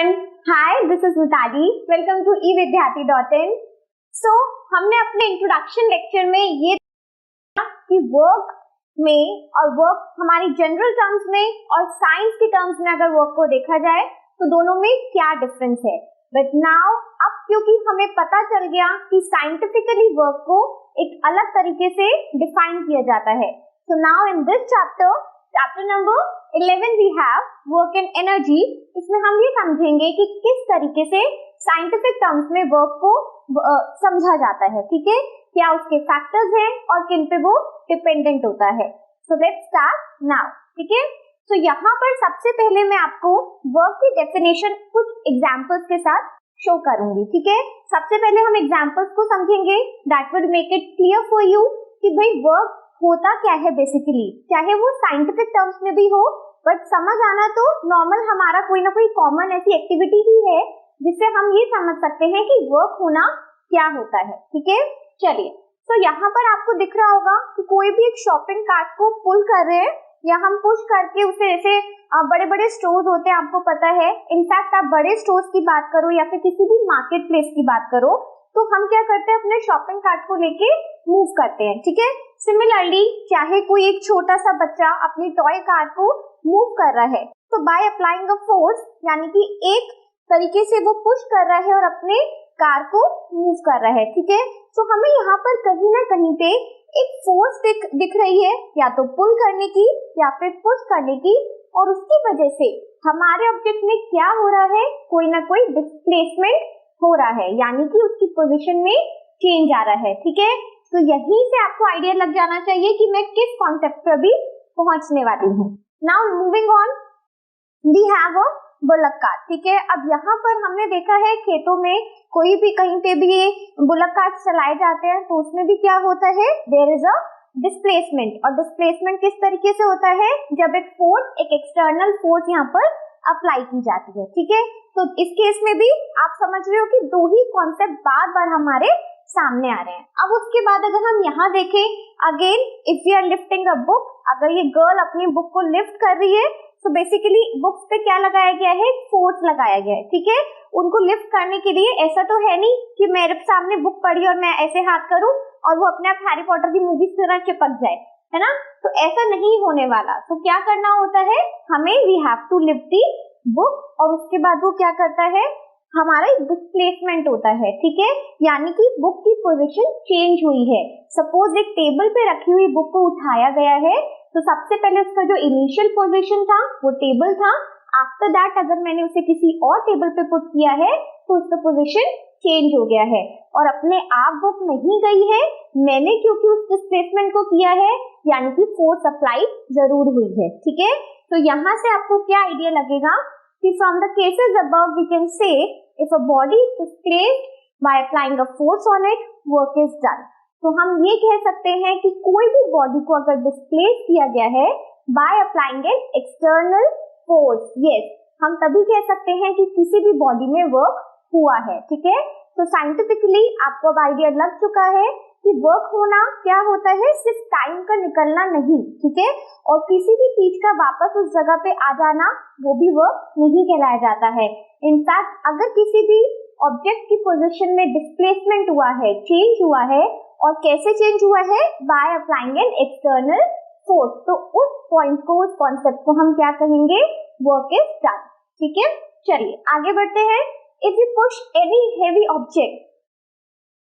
Everyone, hi, this is Mitali. Welcome to evidyarthi.in। So हमने अपने introduction lecture में ये देखा कि वर्क में और वर्क हमारी जनरल टर्म्स में और साइंस के टर्म्स में अगर वर्क को देखा जाए तो दोनों में क्या डिफरेंस है। बट नाउ अब क्योंकि हमें पता चल गया कि साइंटिफिकली वर्क को एक अलग तरीके से डिफाइन किया जाता है, so now in this chapter number 11 we have work and energy. इसमें हम ये समझेंगे कि किस तरीके से साइंटिफिक टर्म्स में वर्क को समझा जाता है, ठीक है, क्या उसके फैक्टर्स हैं और किन पे वो डिपेंडेंट होता है। सो लेट्स स्टार्ट नाउ, ठीक है। तो यहाँ पर सबसे पहले मैं आपको वर्क की डेफिनेशन कुछ एग्जांपल्स के साथ शो करूंगी, ठीक है। सबसे पहले हम एग्जांपल्स को समझेंगे, that will make it clear for you कि भाई वर्क होता क्या है बेसिकली, चाहे वो साइंटिफिक टर्म्स में भी हो, बट समझ आना तो नॉर्मल हमारा कोई ना कोई कॉमन ऐसी एक्टिविटी ही है जिससे हम ये समझ सकते हैं कि वर्क होना क्या होता है, ठीक है। चलिए, तो यहाँ पर आपको दिख रहा होगा कि कोई भी एक शॉपिंग कार्ट को पुल कर रहे हैं या हम पुश करके उसे, ऐसे बड़े बड़े स्टोर्स होते हैं, आपको पता है। इनफैक्ट आप बड़े स्टोर्स की बात करो या फिर किसी भी मार्केट प्लेस की बात करो तो हम क्या करते हैं, अपने शॉपिंग कार्ट को लेके मूव करते हैं, ठीक है। सिमिलरली चाहे कोई एक छोटा सा बच्चा अपनी टॉय कार को मूव कर रहा है तो बाय अप्लाइंग अ फोर्स, यानी कि एक तरीके से वो पुश कर रहा है और अपने कार को मूव कर रहा है, ठीक है। तो हमें यहाँ पर कहीं ना कहीं पे एक फोर्स दिख रही है, या तो पुल करने की या फिर पुश करने की, और उसकी वजह से हमारे ऑब्जेक्ट में क्या हो रहा है, कोई ना कोई डिस्प्लेसमेंट हो रहा है, यानी कि उसकी पोजीशन में चेंज आ रहा है, ठीक है। तो यहीं से आपको आइडिया लग जाना चाहिए कि मैं किस कॉन्सेप्ट पर भी पहुंचने वाली हूँ। Now moving on, we have a bullock cart, ठीक है। अब यहाँ पर हमने देखा है खेतों में कोई भी कहीं पे भी ये बुलक कार्ट चलाए जाते हैं तो उसमें भी क्या होता है, देयर इज अ डिस्प्लेसमेंट। और डिस्प्लेसमेंट किस तरीके से होता है, जब एक फोर्स, एक एक्सटर्नल फोर्स यहाँ पर अप्लाई की जाती है, ठीक है। तो इस केस में भी आप समझ रहे हो कि दो ही कॉन्सेप्ट बार बार हमारे सामने आ रहे हैं। अब उसके बाद अगर हम यहाँ देखें, again if you are lifting a book, अगर ये गर्ल अपनी बुक को लिफ्ट कर रही है तो बेसिकली बुक्स पे क्या लगाया गया है, फोर्स लगाया गया है, ठीक है। उनको लिफ्ट करने के लिए ऐसा तो है नहीं कि मेरे सामने बुक पड़ी और मैं ऐसे हाथ करूं और वो अपने आप हैरी पॉटर की मूवी की तरह चिपक जाए, है ना। तो ऐसा नहीं होने वाला। तो क्या करना होता है, हमें we have to lift the book, और उसके बाद वो क्या करता है, हमारा डिस्प्लेसमेंट होता है, ठीक है, यानी कि बुक की पोजीशन चेंज हुई है। सपोज एक टेबल पे रखी हुई बुक को उठाया गया है तो सबसे पहले उसका जो इनिशियल पोजीशन था वो टेबल था, आफ्टर दैट अगर मैंने उसे किसी और टेबल पे पुट किया है तो उसका पोजीशन चेंज हो गया है और अपने आप बुक नहीं गई है, मैंने क्योंकि उस डिस्प्लेसमेंट को किया है, यानी कि फोर्स अप्लाई जरूर हुई है, ठीक है। तो यहाँ से आपको क्या आइडिया लगेगा कि from the cases above we can say if a body is displaced by applying a force on it, work is done. तो हम ये कह सकते हैं कि कोई भी बॉडी को अगर डिस्प्लेस किया गया है by applying an external force, yes, हम तभी कह सकते हैं कि किसी भी बॉडी में वर्क हुआ है, ठीक है। तो साइंटिफिकली आपको अब आइडिया लग चुका है कि वर्क होना क्या होता है, सिर्फ टाइम का निकलना नहीं, ठीक है, और किसी भी चीज का वापस उस जगह पे आ जाना वो भी वर्क नहीं कहलाया जाता है। इनफैक्ट अगर किसी भी ऑब्जेक्ट की पोजीशन में डिस्प्लेसमेंट हुआ है, चेंज हुआ है, और कैसे चेंज हुआ है, by applying an external force, तो उस पॉइंट को, उस कॉन्सेप्ट को हम क्या कहेंगे, वर्क इज डन, ठीक है। चलिए आगे बढ़ते हैं। If you push any heavy object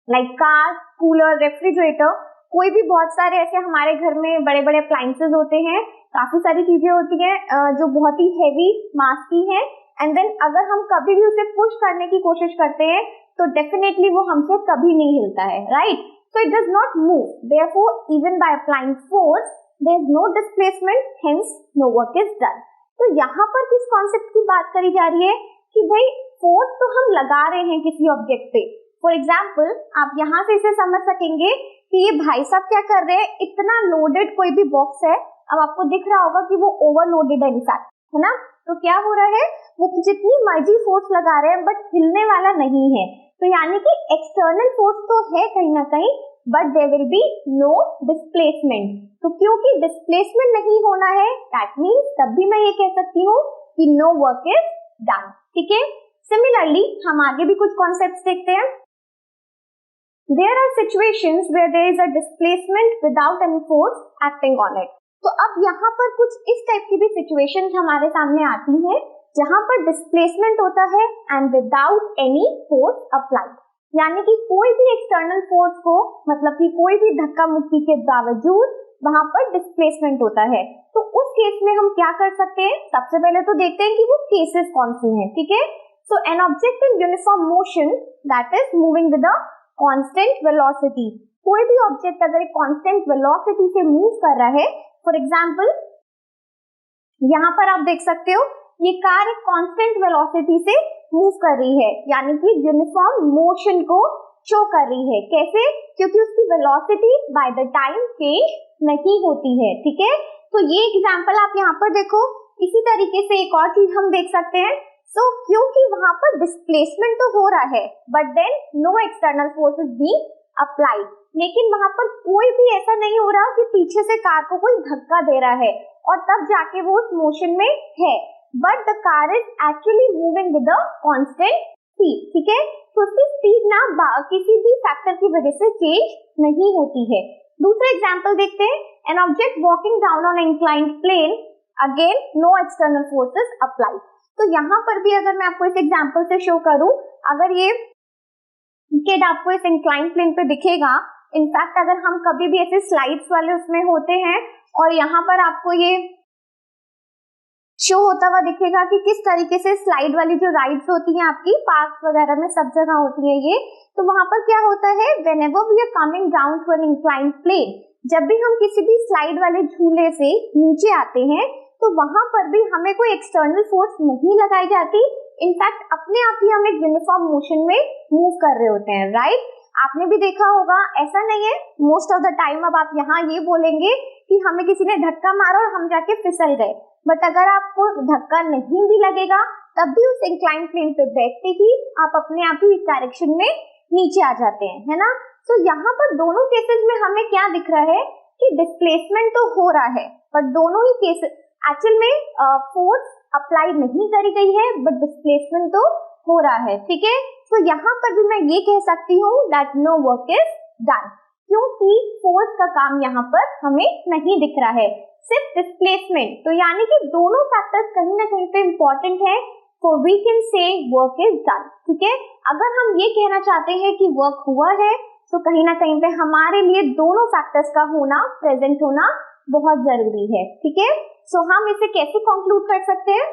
like car, cooler, refrigerator, कोई भी बहुत सारे ऐसे हमारे घर में बड़े बड़े अप्लायंसेस होते हैं, काफी सारी चीजें होती हैं जो बहुत ही हेवी मास की है, एंड देन अगर हम कभी भी उसे पुश करने की कोशिश करते हैं तो डेफिनेटली वो हमसे कभी नहीं हिलता है, right. So it does not move. Therefore, even by applying force, there is no displacement. Hence, no work is done. तो यहाँ पर किस कॉन्सेप्ट की बात करी जा रही है कि भाई फोर्स तो हम लगा रहे हैं किसी ऑब्जेक्ट पे। फॉर एग्जाम्पल आप यहाँ से इसे समझ सकेंगे कि ये भाई साहब क्या कर रहे हैं, इतना लोडेड कोई भी बॉक्स है, अब आपको दिख रहा होगा कि वो ओवरलोडेड है इनफैक्ट, है ना। तो क्या हो रहा है, वो जितनी मर्जी फोर्स लगा रहे हैं बट हिलने वाला नहीं है। तो यानी कि एक्सटर्नल फोर्स तो है कहीं ना कहीं, but there will be no displacement. तो क्योंकि डिस्प्लेसमेंट नहीं होना है, दैट मीन्स तब भी मैं ये कह सकती हूँ कि नो वर्क इज डन। ठीक है, सिमिलरली हम आगे भी कुछ कॉन्सेप्ट्स देखते हैं। There are situations where there is a displacement without any force acting on it. तो अब यहाँ पर कुछ इस टाइप की भी सिचुएशंस हमारे सामने आती हैं जहाँ पर डिस्प्लेसमेंट होता है and without any force applied, यानी कि कोई भी एक्सटर्नल फोर्स को, मतलब कि कोई भी धक्का मुक्की के बावजूद वहां पर डिस्प्लेसमेंट होता है। तो उस केस में हम क्या कर सकते हैं, सबसे पहले तो देखते हैं कि वो केसेस कौन सी हैं। ठीक है, so an object in uniform motion that is moving with a constant velocity, कोई भी ऑब्जेक्ट अगर एक कांस्टेंट वेलोसिटी से मूव कर रहा है, फॉर एग्जांपल यहाँ पर आप देख सकते हो ये कार एक कांस्टेंट वेलोसिटी से मूव कर रही है, यानी कि यूनिफॉर्म मोशन को शो कर रही है। कैसे? क्योंकि उसकी velocity by the time change नहीं होती है। ठीक है, तो ये एग्जांपल आप यहाँ पर देखो। इसी तरीके से एक और चीज हम देख सकते हैं। सो क्योंकि वहां पर डिस्प्लेसमेंट तो हो रहा है but then no external force is being applied, लेकिन वहां पर कोई भी ऐसा नहीं हो रहा कि पीछे से कार को कोई धक्का दे रहा है और तब जाके वो उस मोशन में है, but the car is actually moving with a constant speed. ठीक है, तो उसकी स्पीड ना किसी भी फैक्टर की वजह से चेंज नहीं होती है। दूसरा एग्जांपल देखते हैं। An object walking down on inclined plane, again no external forces applied. तो यहाँ पर भी अगर मैं आपको इस एग्जांपल से शो करूं, अगर ये किड आपको इस इंक्लाइंड प्लेन पे दिखेगा, इनफैक्ट अगर हम कभी भी ऐसे स्लाइड्स वाले उसमें होते हैं और यहाँ पर आपको ये शो होता हुआ दिखेगा कि किस तरीके से स्लाइड वाली जो राइड्स होती हैं आपकी पार्क वगैरह में सब जगह होती है ये, तो वहां पर क्या होता है, whenever we are coming down to an inclined plane, जब भी हम किसी भी स्लाइड वाले झूले से नीचे आते हैं तो वहां पर भी हमें कोई एक्सटर्नल फोर्स नहीं लगाई जाती। इनफैक्ट अपने आप ही हम एक यूनिफॉर्म मोशन में मूव कर रहे होते हैं, राइट। आपने भी देखा होगा, ऐसा नहीं है मोस्ट ऑफ द टाइम अब आप यहाँ ये बोलेंगे कि हमें किसी ने धक्का मारा और हम जाके फिसल गए, बट अगर आपको धक्का नहीं भी लगेगा तब भी उस इंक्लाइन प्लेन पे बैठते ही आप अपने आप ही इस डायरेक्शन में नीचे आ जाते हैं, है ना। तो यहाँ पर दोनों केसेस में हमें क्या दिख रहा है कि डिस्प्लेसमेंट तो हो रहा है बट दोनों ही केसेस एक्चुअल में फोर्स अप्लाई नहीं करी गई है बट डिस्प्लेसमेंट तो हो रहा है। ठीक है, तो यहाँ पर भी मैं ये कह सकती हूँ that no work is done, क्योंकि फोर्स का काम यहाँ पर हमें नहीं दिख रहा है, सिर्फ डिस्प्लेसमेंट। तो यानी कि दोनों फैक्टर्स कहीं ना कहीं पे इम्पोर्टेंट है, so we can say work is done. ठीक है, अगर हम ये कहना चाहते हैं कि वर्क हुआ है तो कहीं ना कहीं पे हमारे लिए दोनों फैक्टर्स का होना, प्रेजेंट होना बहुत जरूरी है। ठीक है, सो हम इसे कैसे कंक्लूड कर सकते हैं,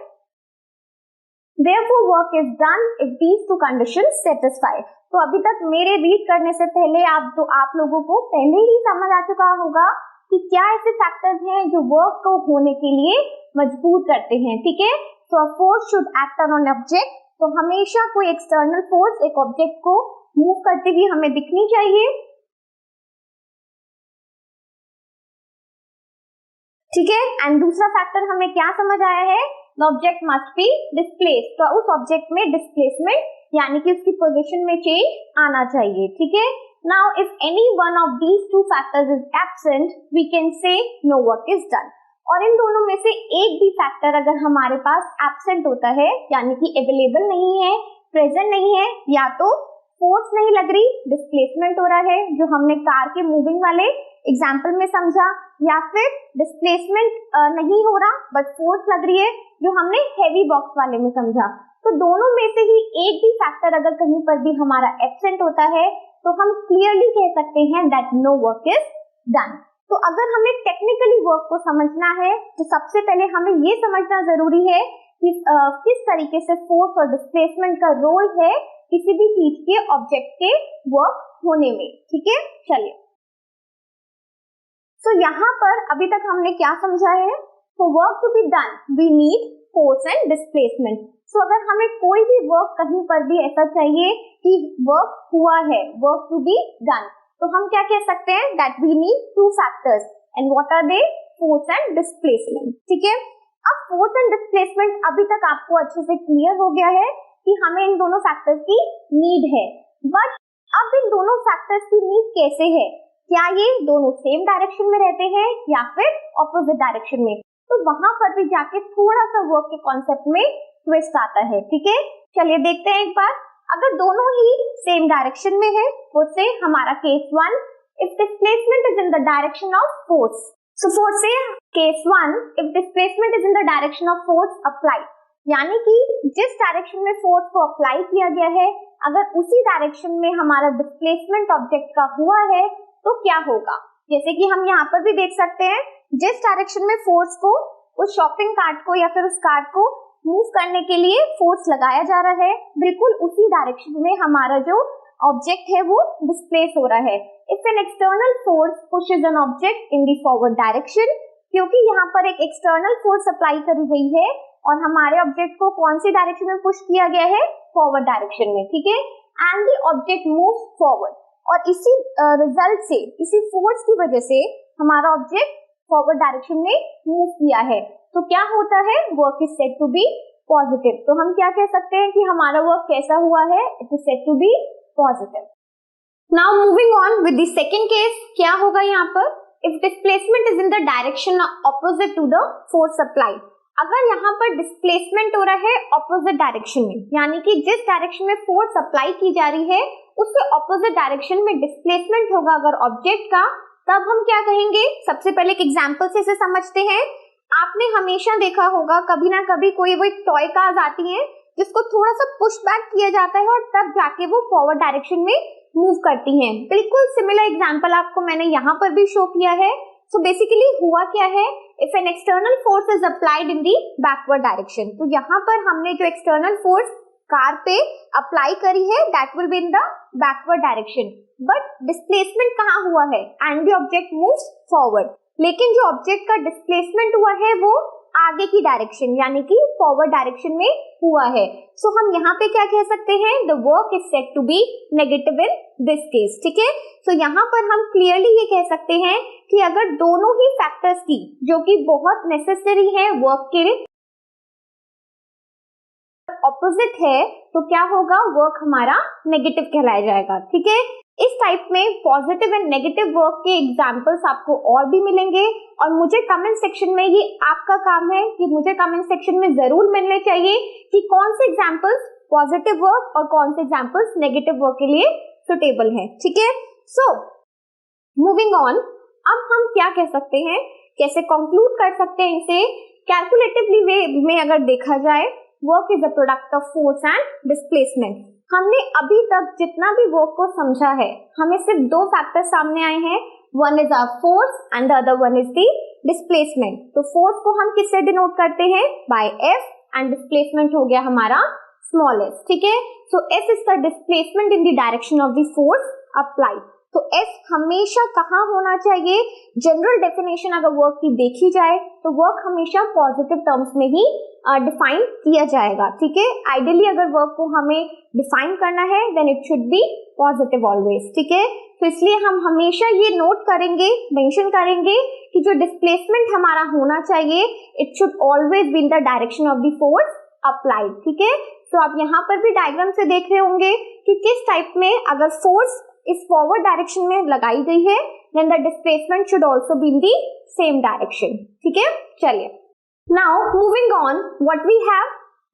Therefore work is done if these two conditions satisfy। तो अभी तक मेरे रीड करने से पहले आप लोगों को पहले ही समझ आ चुका होगा कि क्या ऐसे फैक्टर्स हैं जो वर्क को होने के लिए मजबूर करते हैं। ठीक है, तो a force should act on an object, तो हमेशा कोई एक्सटर्नल फोर्स एक ऑब्जेक्ट को मूव करती हुई हमें दिखनी चाहिए। ठीक है, एंड दूसरा फैक्टर हमें क्या समझ आया है, the object must be displace, तो उस ऑब्जेक्ट में डिस्प्लेसमेंट यानी कि उसकी पोजीशन में चेंज आना चाहिए। ठीक है, now if any one of these two factors is absent we can say no work is done. और इन दोनों में से एक भी फैक्टर अगर हमारे पास एब्सेंट होता है यानी कि अवेलेबल नहीं है, प्रेजेंट नहीं है, या तो फोर्स नहीं लग रही, डिस्प्लेसमेंट हो रहा है जो हमने कार के मूविंग वाले एग्जाम्पल में समझा, या फिर डिस्प्लेसमेंट नहीं हो रहा बट फोर्स लग रही है जो हमने हेवी बॉक्स वाले में समझा, तो दोनों में से ही एक भी फैक्टर अगर कहीं पर भी हमारा एब्सेंट होता है तो हम क्लियरली कह सकते हैं that no work is done. तो अगर हमें टेक्निकली वर्क को समझना है तो सबसे पहले हमें ये समझना जरूरी है कि किस तरीके से फोर्स और डिस्प्लेसमेंट का रोल है किसी भी चीज के ऑब्जेक्ट के वर्क होने में। ठीक है, चलिए तो यहाँ पर अभी तक हमने क्या समझा है, for work to be done we need force and displacement. So अगर हमें कोई भी वर्क कहीं पर भी ऐसा चाहिए कि वर्क हुआ है, वर्क टू बी डन, तो हम क्या कह सकते हैं that we need two factors and what are they, force and displacement. ठीक है, अब फोर्स एंड डिस्प्लेसमेंट अभी तक आपको अच्छे से क्लियर हो गया है कि हमें इन दोनों फैक्टर्स की नीड है, बट अब इन दोनों फैक्टर्स की नीड कैसे है, क्या ये दोनों सेम डायरेक्शन में रहते हैं या फिर ऑपोजिट डायरेक्शन में, तो वहां पर भी जाके थोड़ा सा वर्क के कॉन्सेप्ट में ट्विस्ट आता है, ठीक है। चलिए देखते हैं एक बार, अगर दोनों ही सेम डायरेक्शन में है, वो से हमारा case 1, if displacement is in the direction of force, so for say case 1, if displacement is in the direction of force apply, यानी कि जिस डायरेक्शन में फोर्स को अप्लाई किया गया है, अगर उसी डायरेक्शन में हमारा डिस्प्लेसमेंट ऑब्जेक्ट का हुआ है तो क्या होगा। जैसे कि हम यहाँ पर भी देख सकते हैं, जिस डायरेक्शन में फोर्स को उस शॉपिंग कार्ट को या फिर उस कार्ट को मूव करने के लिए फोर्स लगाया जा रहा है, बिल्कुल उसी डायरेक्शन में हमारा जो ऑब्जेक्ट है वो डिस्प्लेस हो रहा है। If an external force pushes N object in the forward direction, क्योंकि यहाँ पर एक एक्सटर्नल फोर्स अप्लाई करी गई है और हमारे ऑब्जेक्ट को कौन सी डायरेक्शन में पुश किया गया है, फॉरवर्ड डायरेक्शन में, ठीक है। And the object moves forward, और इसी रिजल्ट से, इसी फोर्स की वजह से हमारा ऑब्जेक्ट फॉरवर्ड डायरेक्शन में मूव किया है, तो क्या होता है, work is said to be positive. तो हम क्या कह सकते हैं कि हमारा वर्क कैसा हुआ है, it is said to be positive. Now moving on with the second case, क्या होगा यहाँ पर, if displacement is in the direction opposite to the force apply, अगर यहाँ पर डिस्प्लेसमेंट हो रहा है ऑपोजिट डायरेक्शन में, यानी कि जिस डायरेक्शन में फोर्स अप्लाई की जा रही है उससे ऑपोजिट डायरेक्शन में डिस्प्लेसमेंट होगा अगर ऑब्जेक्ट का, तब हम क्या कहेंगे। सबसे पहले एक एग्जांपल से इसे समझते हैं। आपने हमेशा देखा होगा कभी ना कभी कोई वो टॉय कार्स आती हैं जिसको थोड़ा सा पुश बैक किया जाता है और तब जाके वो फॉरवर्ड डायरेक्शन में मूव करती हैं। बिल्कुल सिमिलर एग्जांपल आपको मैंने यहाँ पर भी शो किया है। सो बेसिकली हुआ क्या है, if an external force is applied in the backward direction, तो यहाँ पर हमने जो एक्सटर्नल फोर्स कार पे अप्लाई करी है that will be in the backward direction, but displacement कहाँ हुआ है, and the object moves forward, लेकिन जो ऑब्जेक्ट का डिस्प्लेसमेंट हुआ है वो आगे की डायरेक्शन यानी कि फॉरवर्ड डायरेक्शन में हुआ है। सो हम यहाँ पे क्या कह सकते हैं, the work is said to be negative in this case, ठीक है। सो यहाँ पर हम क्लियरली ये कह सकते हैं कि अगर दोनों ही फैक्टर्स की, जो कि बहुत नेसेसरी है वर्क के लिए, ऑपोजिट है, तो क्या होगा, वर्क हमारा नेगेटिव कहलाया जाएगा, ठीक है। इस टाइप में पॉजिटिव एंड नेगेटिव वर्क के एग्जांपल्स आपको और भी मिलेंगे, और मुझे कमेंट सेक्शन में, ये आपका काम है कि मुझे कमेंट सेक्शन में जरूर मिलने चाहिए कि कौन से एग्जांपल्स पॉजिटिव वर्क और कौन से एग्जांपल्स नेगेटिव वर्क के लिए सुटेबल हैं, ठीक है। सो मूविंग ऑन, अब हम क्या कह सकते हैं, कैसे कंक्लूड कर सकते हैं इसे कैलकुलेटिवली वे में अगर देखा जाए, work is a product of force and displacement. हमने अभी तक जितना भी वर्क को समझा है, हमें सिर्फ दो फैक्टर सामने आए हैं, one is our force and the other one is the displacement. तो फोर्स को हम किससे डिनोट करते हैं, बाय एफ, एंड डिस्प्लेसमेंट हो गया हमारा स्मॉल एस, ठीक है। So S is the displacement in the direction of the force applied. तो एस हमेशा कहाँ होना चाहिए, जनरल डेफिनेशन अगर वर्क की देखी जाए तो वर्क हमेशा पॉजिटिव टर्म्स में ही डिफाइन किया जाएगा, ठीक है। आइडियली अगर वर्क को हमें डिफाइन करना है then it should be positive always, ठीक है। तो इसलिए हम हमेशा ये नोट करेंगे, मेंशन करेंगे कि जो डिस्प्लेसमेंट हमारा होना चाहिए, it should always be in the direction of the force applied, ठीक है। तो आप यहाँ पर भी डायग्राम से देख रहे होंगे कि किस टाइप में अगर फोर्स इस फॉरवर्ड डायरेक्शन में लगाई गई है, then the displacement should also be in the same direction, ठीक है। चलिए, now moving on, what we have,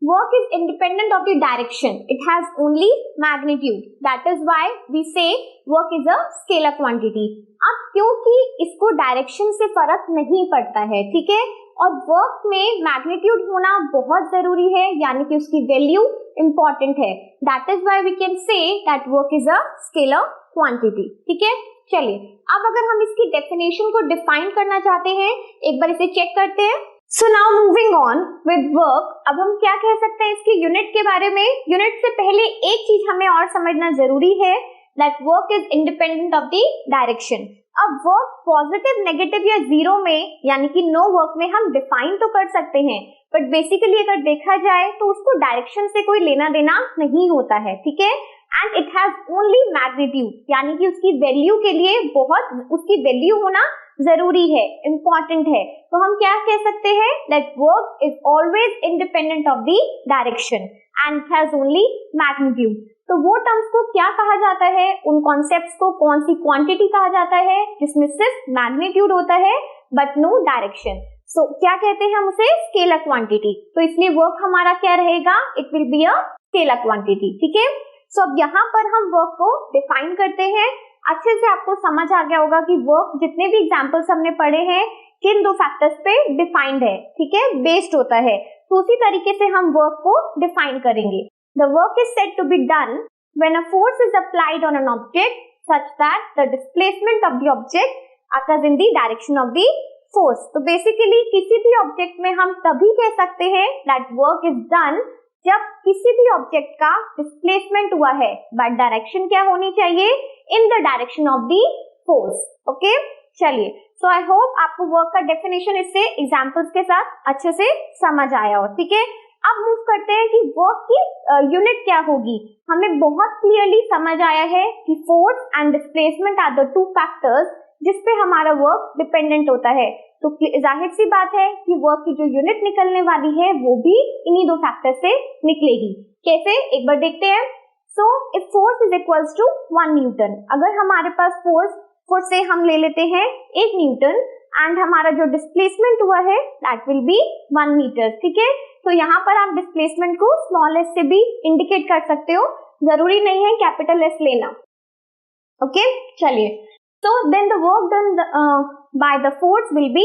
work is independent of the direction, it has only magnitude, that is why we say work is a scalar quantity. अब क्योंकि इसको direction से फर्क नहीं पड़ता है, ठीक है, और वर्क में मैग्नीट्यूड होना बहुत जरूरी है, यानी कि उसकी वैल्यू इंपॉर्टेंट है, that is why we can say that work is a scalar quantity, ठीक है। चलिए, अब अगर हम इसकी डेफिनेशन को डिफाइन करना चाहते हैं, एक बार इसे चेक करते हैं। So now moving on with work, अब हम क्या कह सकते हैं इसके यूनिट के बारे में। यूनिट से पहले एक चीज हमें और समझना जरूरी है, that work is independent of the direction. अब वर्क पॉजिटिव, नेगेटिव या जीरो में, यानी कि नो वर्क में हम डिफाइन तो कर सकते हैं, बट बेसिकली अगर देखा जाए तो उसको डायरेक्शन से कोई लेना देना नहीं होता है, ठीक है। And it has only magnitude, यानी कि उसकी वैल्यू के लिए बहुत उसकी वैल्यू होना जरूरी है, इंपॉर्टेंट है। तो हम क्या कह सकते हैं, that work is always independent of the direction and it has only magnitude. तो वो टर्म्स को क्या कहा जाता है, उन कॉन्सेप्ट्स को कौन सी क्वांटिटी कहा जाता है जिसमें सिर्फ मैग्नीट्यूड होता है बट नो डायरेक्शन। क्या कहते हैं हम उसे? Scalar quantity. तो इसलिए वर्क हमारा क्या रहेगा? It will be a scalar quantity. ठीक है, सो अब यहाँ पर हम वर्क को डिफाइन करते हैं। अच्छे से आपको समझ आ गया होगा कि वर्क जितने भी एग्जांपल्स हमने पढ़े हैं किन दो फैक्टर्स पे डिफाइंड है, ठीक है, बेस्ड होता है। तो उसी तरीके से हम वर्क को डिफाइन करेंगे। The work is said to be done when a force is applied on an object such that the displacement of the object occurs in the direction of the force. तो basically किसी भी object में हम तभी कह सकते हैं that work is done जब किसी भी ऑब्जेक्ट का डिस्प्लेसमेंट हुआ है, बट डायरेक्शन क्या होनी चाहिए? इन the direction of the force. Okay, चलिए, सो आई होप आपको वर्क का डेफिनेशन इससे एग्जांपल्स के साथ अच्छे से समझ आया हो। ठीक है, अब मूव करते हैं कि वर्क की यूनिट क्या होगी। हमें बहुत क्लियरली समझ आया है कि force and displacement are the two factors जिसपे हमारा वर्क डिपेंडेंट होता है। तो जाहिर सी बात है कि वर्क की जो यूनिट निकलने वाली है वो भी इन्हीं दो फैक्टर से निकलेगी। कैसे, एक बार देखते हैं। So if force is equals to 1 newton, अगर हमारे पास फोर्स से हम ले लेते हैं 1 न्यूटन एंड हमारा जो डिस्प्लेसमेंट हुआ है दैट विल बी 1 मीटर। ठीक है, तो यहाँ पर आप डिस्प्लेसमेंट को स्मॉल एस से भी इंडिकेट कर सकते हो, जरूरी नहीं है कैपिटल एस लेना। ओके, चलिए, so then the work done by the force will be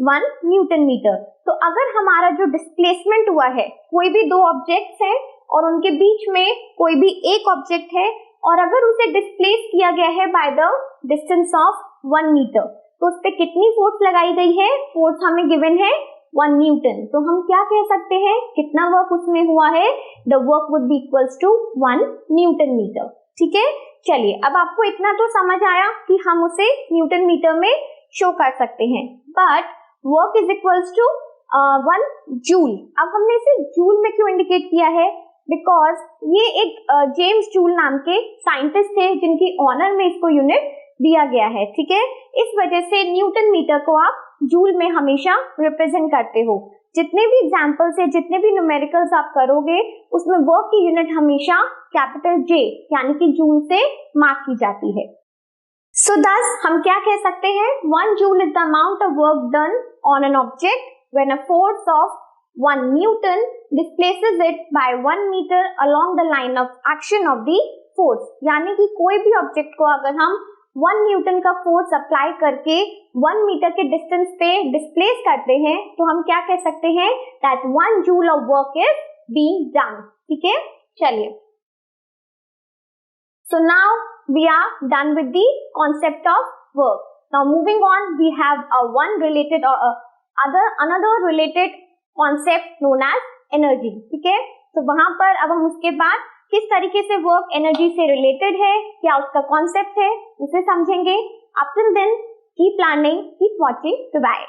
1 newton metre. तो अगर हमारा जो डिस्प्लेसमेंट हुआ है, कोई भी दो ऑब्जेक्ट्स हैं और उनके बीच में कोई भी एक ऑब्जेक्ट है और अगर उसे डिस्प्लेस किया गया है by the distance of 1 metre, तो उस पे कितनी फोर्स लगाई गई है? फोर्स हमें गिवन है 1 न्यूटन। तो हम क्या कह सकते हैं, कितना वर्क उसमें हुआ है? The work would be equals to 1 newton metre. ठीक है, चलिए, अब आपको इतना तो समझ आया कि हम उसे न्यूटन मीटर में शो कर सकते हैं। But work is equals to 1 joule. अब हमने इसे जूल में क्यों इंडिकेट किया है? बिकॉज ये एक जेम्स जूल नाम के साइंटिस्ट थे जिनकी ऑनर में इसको यूनिट दिया गया है। ठीक है, इस वजह से न्यूटन मीटर को आप जूल में हमेशा रिप्रेजेंट करते हो। जितने भी एग्जाम्पल्स है, जितने भी न्यूमेरिकल्स आप करोगे उसमें वर्क की यूनिट हमेशा कैपिटल जे यानी कि जूल से मार्क की जाती है। सो thus हम क्या कह सकते हैं? 1 joule is the amount of work done on an object when a force of 1 newton displaces it by 1 metre along the line of action of the force. यानी कि कोई भी ऑब्जेक्ट को अगर हम 1 न्यूटन का फोर्स अप्लाई करके 1 metre के डिस्टेंस पे डिस्प्लेस करते हैं तो हम क्या कह सकते हैं? That 1 joule of work is being done. ठीक है, चलिए, so now we are done with the concept of work. Now moving on, we have another related concept known as energy. ठीक है, तो वहां पर अब हम उसके बाद किस तरीके से वर्क एनर्जी से रिलेटेड है, क्या उसका कॉन्सेप्ट है, उसे समझेंगे। Up till then, keep learning, keep watching. Goodbye.